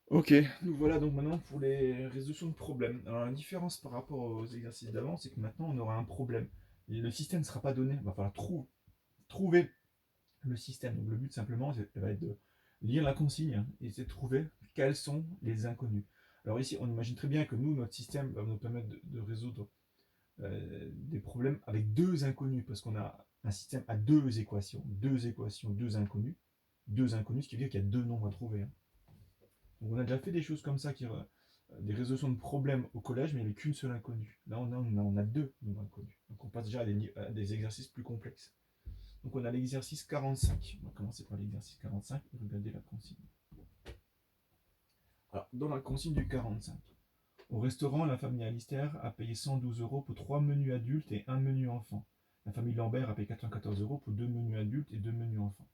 Ok, nous voilà donc maintenant pour les résolutions de problèmes. Alors la différence par rapport aux exercices d'avant, c'est que maintenant on aura un problème. Le système ne sera pas donné, il va falloir trouver le système. Donc le but simplement, ça va être de lire la consigne hein, et c'est de trouver quels sont les inconnus. Alors ici, on imagine très bien que nous, notre système va nous permettre de résoudre des problèmes avec deux inconnus, parce qu'on a un système à deux équations, deux inconnus, ce qui veut dire qu'il y a deux nombres à trouver. Hein. Donc on a déjà fait des choses comme ça, des résolutions de problèmes au collège, mais il n'y avait qu'une seule inconnue. Là, on a deux nombres inconnus. Donc on passe déjà à des exercices plus complexes. Donc on a l'exercice 45. On va commencer par l'exercice 45 et regarder la consigne. Alors, dans la consigne du 45, au restaurant, la famille Alistair a payé 112 euros pour 3 menus adultes et un menu enfant. La famille Lambert a payé 94 euros pour 2 menus adultes et 2 menus enfants.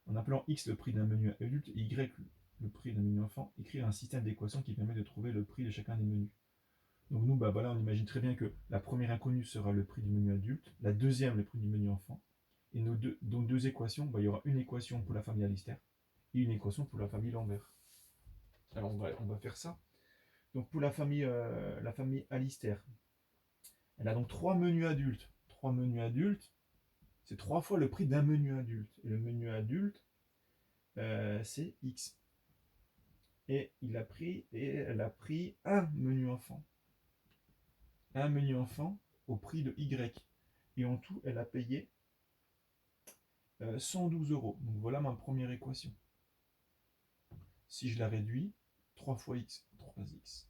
En appelant X le prix d'un menu adulte et Y le prix d'un menu enfant, écrire un système d'équations qui permet de trouver le prix de chacun des menus. Donc nous, bah voilà, on imagine très bien que la première inconnue sera le prix du menu adulte, la deuxième le prix du menu enfant, et donc deux équations, bah, il y aura une équation pour la famille Alistair et une équation pour la famille Lambert. Alors on va faire ça. Donc pour la famille Alistair, elle a donc trois menus adultes. Trois menus adultes, c'est trois fois le prix d'un menu adulte. Et le menu adulte, c'est X. Et elle a pris un menu enfant. Un menu enfant au prix de Y. Et en tout, elle a payé 112 euros. Donc voilà ma première équation. Si je la réduis, 3 fois X, 3X.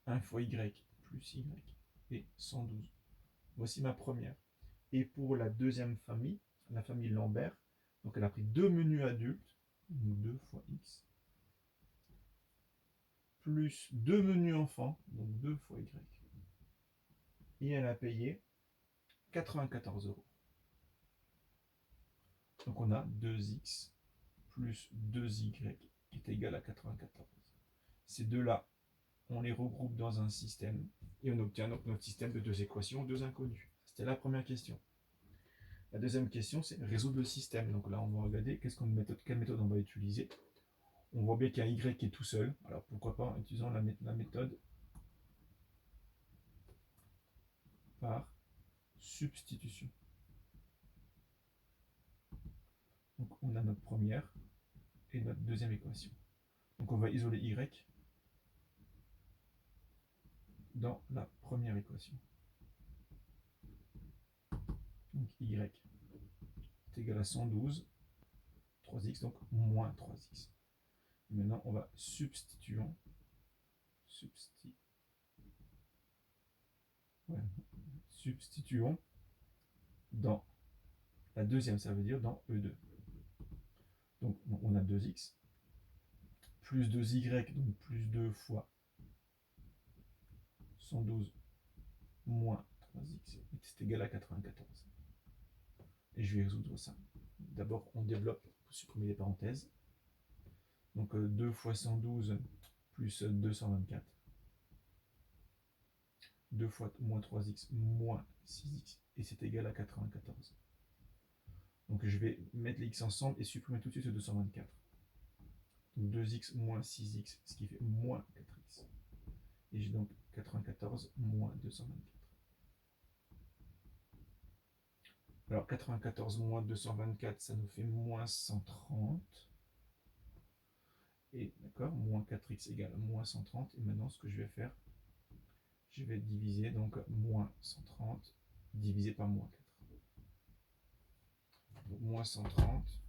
1 fois Y plus Y et 112. Voici ma première. Et pour la deuxième famille, la famille Lambert, donc elle a pris deux menus adultes, donc 2 fois X, plus deux menus enfants, donc 2 fois Y. Et elle a payé 94 euros. Donc on a 2X plus 2Y est égal à 94. Ces deux-là, on les regroupe dans un système et on obtient donc notre système de deux équations, deux inconnues. C'était la première question. La deuxième question, c'est résoudre le système. Donc là, on va regarder quelle méthode on va utiliser. On voit bien qu'il y a un Y qui est tout seul. Alors pourquoi pas en utilisant la méthode par substitution. Donc on a notre première et notre deuxième équation. Donc on va isoler Y dans la première équation. Donc Y est égal à 112, 3x, donc moins 3x. Et maintenant on va substituons dans la deuxième, ça veut dire dans E2. Donc on a 2x, plus 2y, donc plus 2 fois 112 moins 3x, est égal à 94. Et je vais résoudre ça. D'abord, on développe pour supprimer les parenthèses. Donc 2 fois 112 plus 224. 2 fois moins 3x moins 6x. Et c'est égal à 94. Donc je vais mettre les x ensemble et supprimer tout de suite ce 224. Donc 2x moins 6x, ce qui fait moins 4x. Et j'ai donc 94 moins 224. Alors 94 moins 224, ça nous fait moins 130. Et d'accord, moins 4x égale moins 130. Et maintenant, ce que je vais faire, je vais diviser donc moins 130 divisé par moins 4. Donc moins 130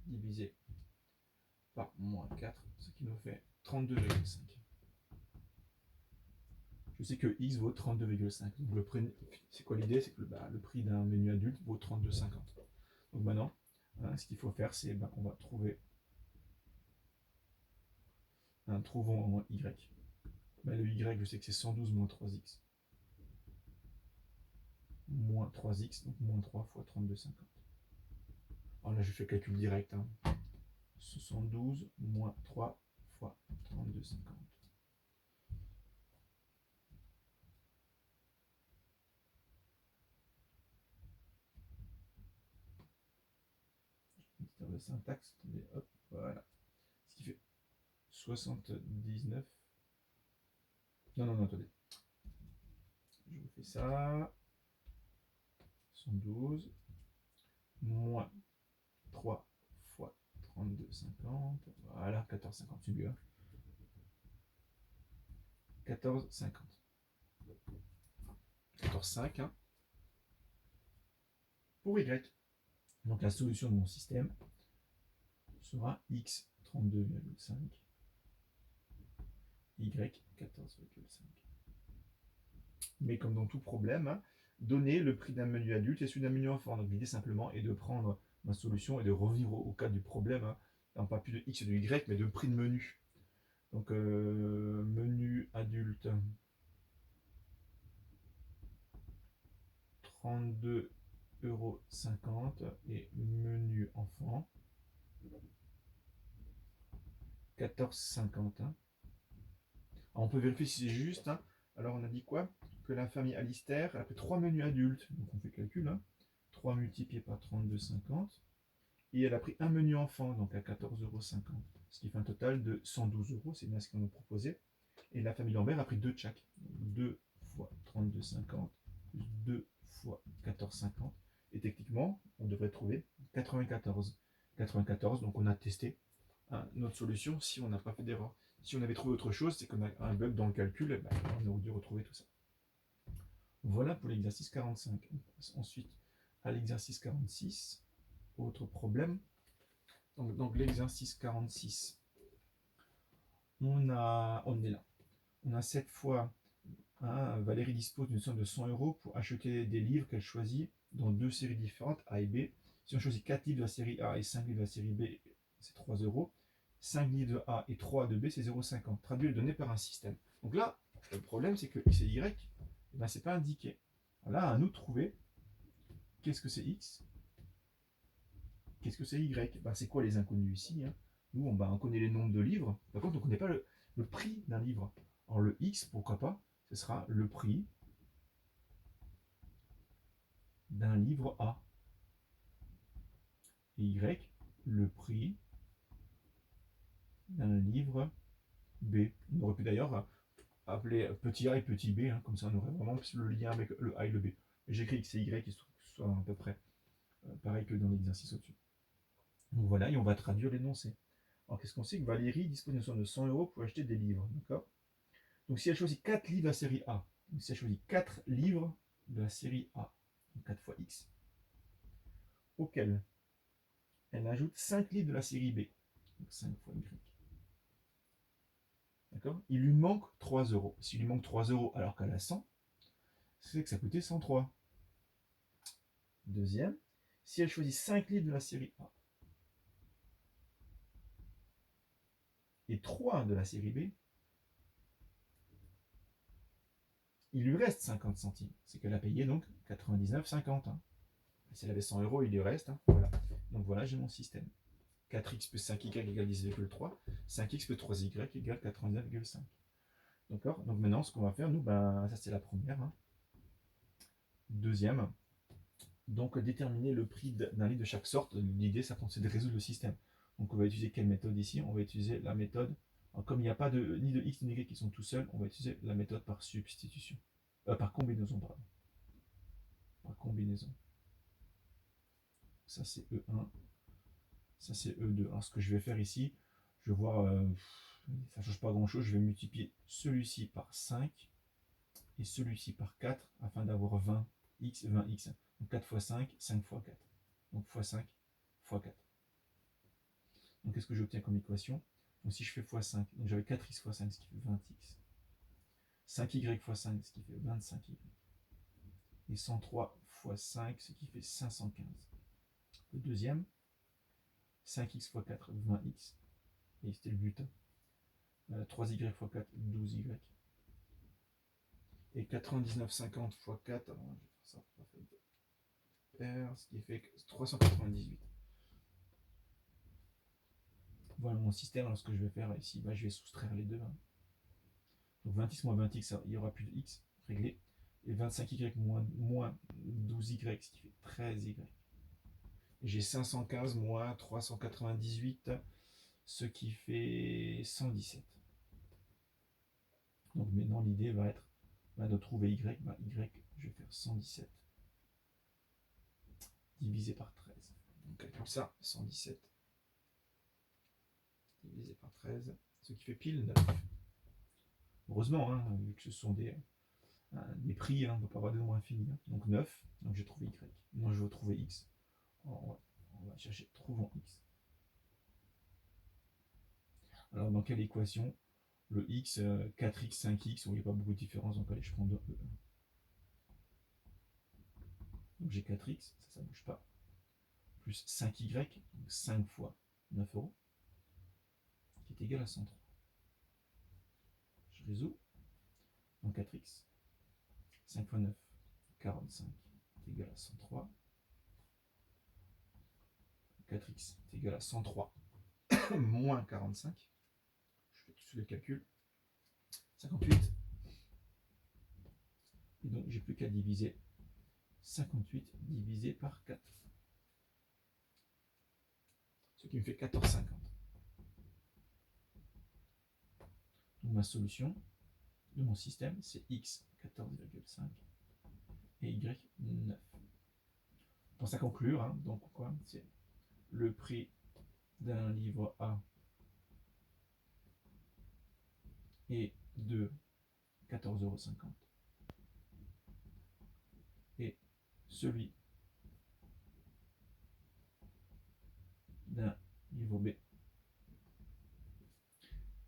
divisé par moins 4, ce qui nous fait 32,5. Je sais que x vaut 32,5. Donc c'est quoi l'idée? C'est que le prix d'un menu adulte vaut 32,50. Donc maintenant, ce qu'il faut faire, c'est on va trouver trouvons y. Le y, je sais que c'est 112 moins 3x. Moins 3x, donc moins 3 fois 32,50. Alors là, je fais le calcul direct. 72 moins 3 fois 32,50. erreur de syntaxe, attendez, hop, voilà. Ce qui fait 79. Non, attendez. Je vous fais ça. 112 moins 3 fois 32,50. Voilà, 14,50, c'est mieux. 14,50. 14,5 hein, pour Y. Donc la solution de mon système sera X 32,5, Y 14,5. Mais comme dans tout problème, hein, donner le prix d'un menu adulte et celui d'un menu enfant. Donc l'idée simplement est de prendre ma solution et de revenir au cas du problème, hein, non pas plus de X et de Y, mais de prix de menu. Donc menu adulte 32,50 € et menu enfant 14,50 €. Hein. On peut vérifier si c'est juste. Hein. Alors on a dit quoi? Que la famille Alistair a pris 3 menus adultes. Donc on fait le calcul. Hein. 3 multiplié par 32,50. Et elle a pris un menu enfant, donc à 14,50 €. Ce qui fait un total de 112 €. C'est bien ce qu'on nous proposait. Et la famille Lambert a pris 2 de chaque. 2 fois 32,50 plus 2 fois 14,50. Et techniquement, on devrait trouver 94. 94, donc on a testé notre solution si on n'a pas fait d'erreur. Si on avait trouvé autre chose, c'est qu'on a un bug dans le calcul, et ben, on aurait dû retrouver tout ça. Voilà pour l'exercice 45. On passe ensuite à l'exercice 46. Autre problème. Donc l'exercice 46, on est là. On a cette fois, hein, Valérie dispose d'une somme de 100 € pour acheter des livres qu'elle choisit dans 2 séries différentes, A et B. Si on choisit 4 livres de la série A et 5 livres de la série B, c'est 3 €. 5 livres de A et 3 de B, c'est 0,50. Traduit les données par un système. Donc là, le problème, c'est que X et Y, eh ben, c'est pas indiqué. Alors là, à nous de trouver qu'est-ce que c'est X, qu'est-ce que c'est Y. Ben, c'est quoi les inconnus ici, hein? Nous, on connaît les nombres de livres. Par contre, on ne connaît pas le prix d'un livre. Alors le X, pourquoi pas, ce sera le prix d'un livre A. Et Y, le prix d'un livre B. On aurait pu d'ailleurs appeler petit a et petit b, hein, comme ça on aurait vraiment le lien avec le a et le b. J'écris X et Y qui soit à peu près pareil que dans l'exercice au-dessus. Donc voilà, et on va traduire l'énoncé. Alors qu'est-ce qu'on sait? Que Valérie dispose d'une somme de 100 € pour acheter des livres, d'accord? Donc si elle choisit 4 livres de la série A, donc si elle choisit 4 livres de la série A, donc 4 fois X, auquel elle ajoute 5 livres de la série B, donc 5 fois Y. D'accord? Il lui manque 3 €. S'il lui manque 3 € alors qu'elle a 100, c'est que ça coûtait 103. Deuxième, si elle choisit 5 livres de la série A et 3 de la série B, il lui reste 50 centimes. C'est qu'elle a payé donc 99,50. Hein. Si elle avait 100 €, il lui reste. Hein. Voilà. Donc voilà, j'ai mon système. 4x plus 5y égale 10,3. 5x plus 3y égale 99,5. D'accord? Donc maintenant, ce qu'on va faire, nous, ça c'est la première. Hein. Deuxième, donc déterminer le prix d'un livre de chaque sorte. L'idée, c'est de résoudre le système. Donc on va utiliser quelle méthode ici? On va utiliser la méthode, alors, comme il n'y a pas ni de x ni de y qui sont tout seuls, on va utiliser la méthode par substitution. Par combinaison, pardon. Par combinaison. Ça c'est E1, ça c'est E2. Alors ce que je vais faire ici, je vais voir, ça ne change pas grand chose, je vais multiplier celui-ci par 5 et celui-ci par 4 afin d'avoir 20x, 20x. Donc 4 fois 5, 5 fois 4. Donc fois 5 fois 4. Donc qu'est-ce que j'obtiens comme équation? Donc si je fais fois 5, donc j'avais 4x fois 5, ce qui fait 20x. 5y fois 5, ce qui fait 25y. Et 103 fois 5, ce qui fait 515. Le deuxième, 5x fois 4, 20x. Et c'était le but. 3y fois 4, 12y. Et 99,50 fois 4, alors je vais faire ça pour faire ce qui fait 398. Voilà mon système. Alors ce que je vais faire ici, je vais soustraire les deux. Hein. Donc 20x moins 20x, il n'y aura plus de x réglé. Et 25y moins 12y, ce qui fait 13y. j'ai 515 moins 398, ce qui fait 117. Donc maintenant l'idée va être de trouver y. Y, je vais faire 117 divisé par 13. On calcule ça, 117 divisé par 13, ce qui fait pile 9. Heureusement, hein, vu que ce sont des prix, hein, on ne peut pas avoir des nombres infinis. Hein. Donc 9, donc j'ai trouvé y. Maintenant je veux trouver x. On va chercher, trouvons x. Alors dans quelle équation le x, 4x, 5x, il n'y a pas beaucoup de différence, donc allez, je prends 2. Donc j'ai 4x, ça ne bouge pas, plus 5y, donc 5 fois 9 euros, qui est égal à 103. Je résous, donc 4x, 5 fois 9, 45, est égal à 103. 4x est égal à 103 moins 45. Je fais tous les calculs. 58. Et donc j'ai plus qu'à diviser 58 divisé par 4. Ce qui me fait 14,50. Donc ma solution de mon système, c'est x 14,5 et y 9. Pour ça conclure, hein, donc quoi, c'est le prix d'un livre A est de 14,50 € et celui d'un livre B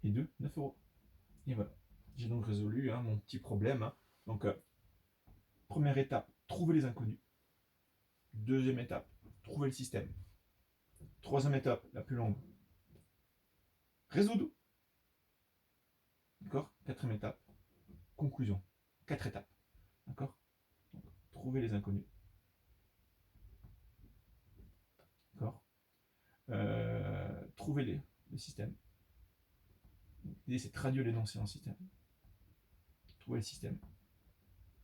est de 9 €. Et voilà, j'ai donc résolu mon petit problème. Hein. Donc, première étape, trouver les inconnus. Deuxième étape, trouver le système. Troisième étape, la plus longue, résoudre. D'accord. Quatrième étape, conclusion. 4 étapes. D'accord. Donc, trouver les inconnus. D'accord. Trouver les systèmes. L'idée, c'est de traduire l'énoncé en système. Trouver le système.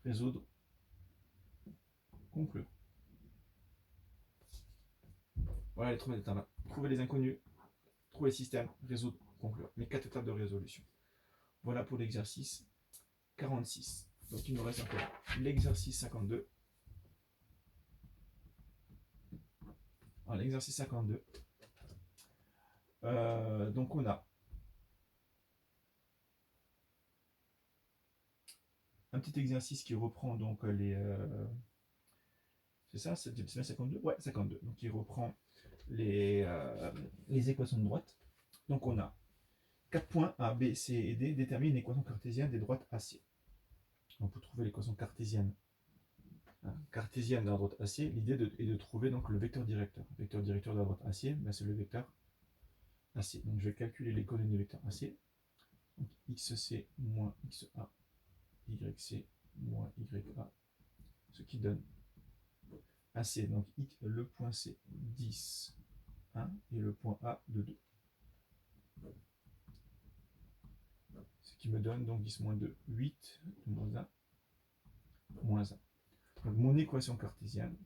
Résoudre. Conclure. Voilà les 3 étapes. Trouver les inconnus, trouver le système, résoudre, conclure. Les 4 étapes de résolution. Voilà pour l'exercice 46. Donc il nous reste encore l'exercice 52. Alors l'exercice 52. Donc on a un petit exercice qui reprend donc les... c'est ça, c'est 52. Ouais, 52. Donc il reprend les équations de droite. Donc on a 4 points A, B, C et D. Détermine l'équation cartésienne des droites AC. Donc pour trouver l'équation cartésienne de la droite AC, l'idée est de trouver donc le vecteur directeur. Le vecteur directeur de la droite AC, ben c'est le vecteur AC. Donc je vais calculer les coordonnées du vecteur AC. Donc XC moins XA, YC moins YA, ce qui donne AC. Donc le point C 10, 1 et le point A de 2. Ce qui me donne donc 10 moins 2, 8, moins 1, moins 1. Donc mon équation cartésienne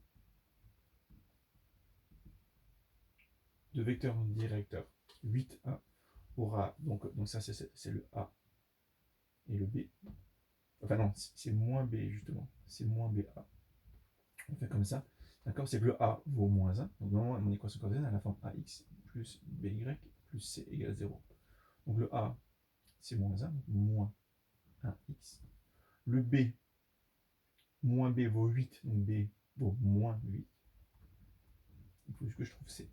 de vecteur directeur 8A aura, donc ça c'est le A et le B. Enfin non, c'est moins B justement, c'est moins BA. On fait comme ça, d'accord. C'est que le A vaut moins 1, donc normalement mon équation cartésienne a la forme AX plus BY plus C égale 0. Donc le A c'est moins 1, donc moins 1x. Le B, moins B vaut 8, donc B vaut moins 8. Il faut juste que je trouve C.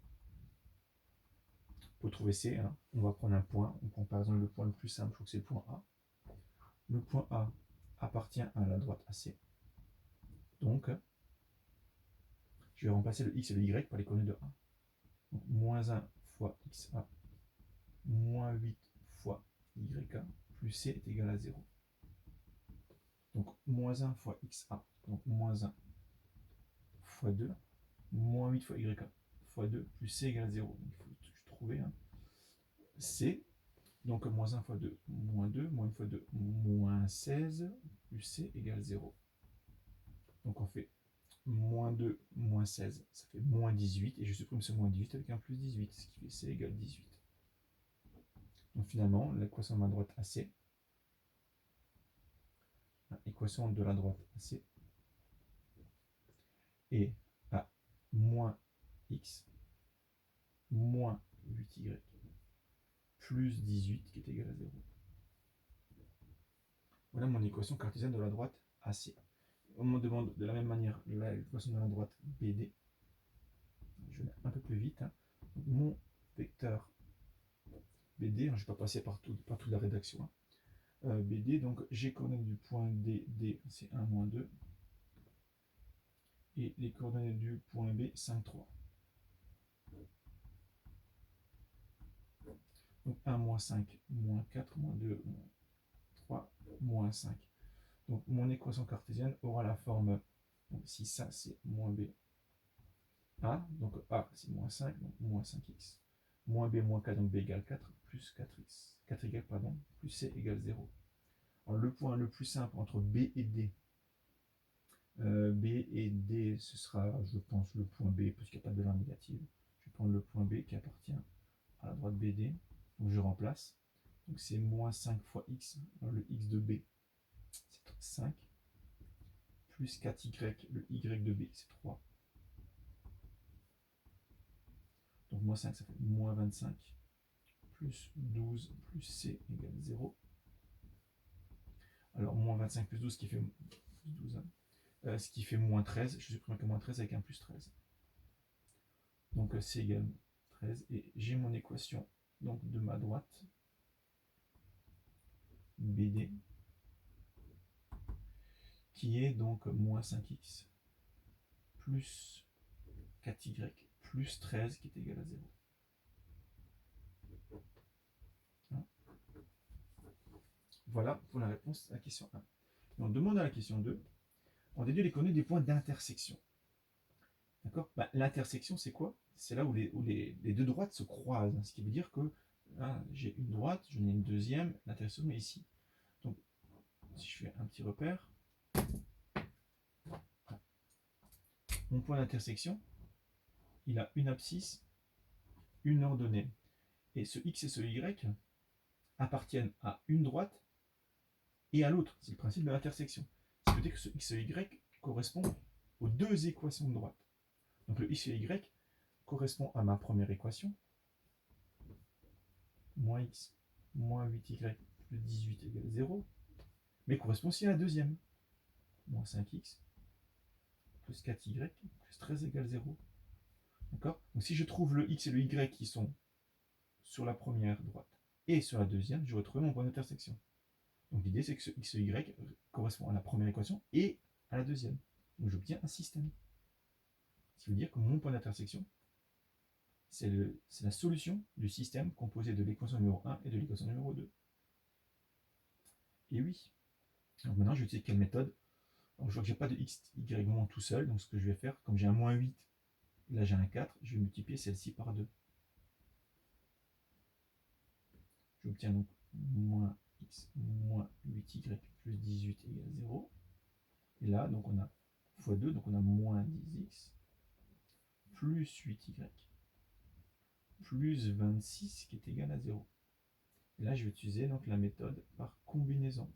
Pour trouver C, hein, on va prendre un point. On prend par exemple le point le plus simple, je trouve que c'est le point A. Le point A appartient à la droite AC. Donc, je vais remplacer le x et le y par les coordonnées de A. Donc, moins 1 fois XA, moins 8 fois YA, plus C est égal à 0. Donc, moins 1 fois XA, donc moins 1 fois 2, moins 8 fois YA fois 2, plus C égale 0. Donc, il faut trouver C. Donc, moins 1 fois 2, moins 2, moins 1 fois 2, moins 16, plus C égale 0. Donc, on fait moins 2, moins 16, ça fait moins 18, et je supprime ce moins 18 avec un plus 18, ce qui fait C égale 18. Donc finalement, l'équation de ma droite AC, l'équation de la droite AC, est à moins x, moins 8y, plus 18 qui est égal à 0. Voilà mon équation cartésienne de la droite AC. On me demande de la même manière l'équation de la droite BD. Je vais un peu plus vite. Mon vecteur BD, je ne vais pas passer par toute la rédaction. BD, donc j'ai coordonnées du point D, c'est 1, moins 2. Et les coordonnées du point B, 5, 3. Donc 1, moins 5, moins 4, moins 2, moins 3, moins 5. Donc mon équation cartésienne aura la forme, donc si ça c'est moins B, A, donc A c'est moins 5, donc moins 5x, moins B moins 4, donc B égale 4, plus 4x, 4y, pardon, plus C égale 0. Alors le point le plus simple entre B et D, ce sera, je pense, le point B, parce qu'il n'y a pas de valeur négative. Je vais prendre le point B qui appartient à la droite BD, donc je remplace. Donc c'est moins 5 fois x, alors le x de B, c'est 5, plus 4y, le y de B, c'est 3. Donc moins 5, ça fait moins 25, plus 12, plus C égale 0. Alors moins 25 plus 12, qui fait, plus 12, ce qui fait moins 13, je supprime que moins 13 avec un plus 13. Donc C égale 13, et j'ai mon équation donc, de ma droite, BD, qui est donc moins 5x, plus 4y, plus 13, qui est égal à 0. Voilà pour la réponse à la question 1. Et on demande à la question 2, on déduit les coordonnées des points d'intersection. D'accord, l'intersection, c'est quoi? C'est là où les deux droites se croisent, ce qui veut dire que là, j'ai une droite, j'en ai une deuxième, l'intersection est ici. Donc, si je fais un petit repère, mon point d'intersection, il a une abscisse, une ordonnée. Et ce x et ce y appartiennent à une droite et à l'autre. C'est le principe de l'intersection. Ça veut dire que ce x et y correspond aux deux équations de droite. Donc le x et y correspond à ma première équation, moins x, moins 8y, plus 18 égale 0, mais correspond aussi à la deuxième, moins 5x, plus 4y, plus 13 égale 0. D'accord? Donc si je trouve le x et le y qui sont sur la première droite et sur la deuxième, je retrouve mon point d'intersection. Donc l'idée c'est que ce x et y correspond à la première équation et à la deuxième. Donc j'obtiens un système. Ce qui veut dire que mon point d'intersection, c'est la solution du système composé de l'équation numéro 1 et de l'équation numéro 2. Et oui. Donc maintenant, je vais utiliser quelle méthode? Donc je vois que j'ai pas de x, y moment tout seul, donc ce que je vais faire, comme j'ai un moins 8, et là j'ai un 4, je vais multiplier celle-ci par 2. J'obtiens donc moins x, moins 8y, plus 18 égale 0. Et là, donc on a fois 2, donc on a moins 10x, plus 8y, plus 26 qui est égal à 0. Et là, je vais utiliser donc la méthode par combinaison.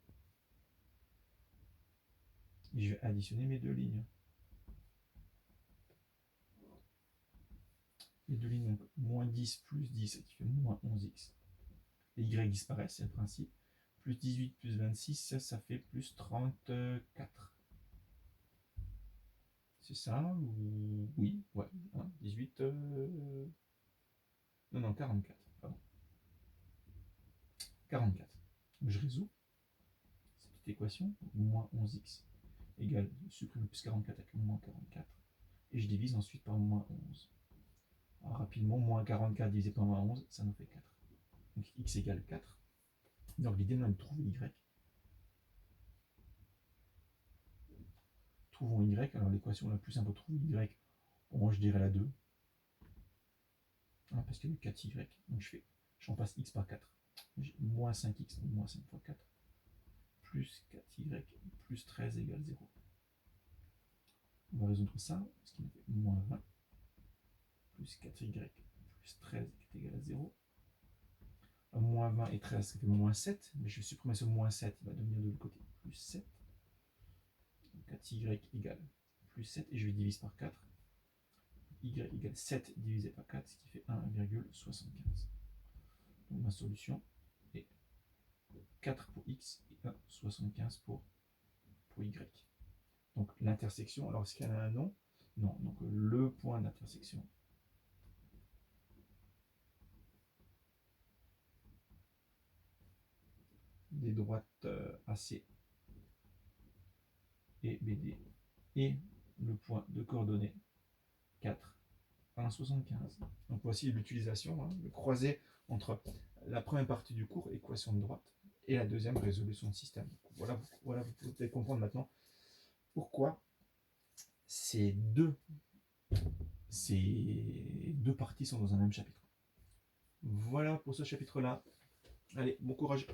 Et je vais additionner mes deux lignes. Les deux lignes, donc moins 10 plus 10, qui fait moins 11x. Les y disparaissent, c'est le principe. Plus 18 plus 26, ça fait plus 34. C'est ça ou... Oui, ouais. 18... Non, 44. Pardon. 44. Donc je résous cette petite équation. Moins 11x égale, je supprime plus 44 avec moins 44. Et je divise ensuite par moins 11. Alors rapidement, moins 44 divisé par moins 11, ça nous fait 4. Donc x égale 4. Donc l'idée maintenant est de trouver y. Trouvons y. Alors l'équation la plus simple pour trouver y, bon, je dirais la 2. Parce qu'il y a eu 4y. Donc je remplace x par 4. J'ai moins 5x, donc moins 5 fois 4. Plus 4y, plus 13 égale 0. On va résoudre ça, ce qui nous fait moins 20 plus 4y plus 13 qui est égal à 0. Moins 20 et 13, ça fait moins 7, mais je vais supprimer ce moins 7, il va devenir de l'autre côté plus 7. 4y égale plus 7, et je vais diviser par 4. Y égale 7 divisé par 4, ce qui fait 1,75. Donc ma solution est 4 pour x et 1,75 pour y. Donc l'intersection, alors est-ce qu'elle a un nom? Non, donc le point d'intersection des droites AC et BD et le point de coordonnées 4, 1,75. Donc voici l'utilisation, le croisé entre la première partie du cours, équation de droite, et la deuxième, résolution de système. Voilà, vous pouvez comprendre maintenant pourquoi ces deux parties sont dans un même chapitre. Voilà pour ce chapitre-là. Allez, bon courage.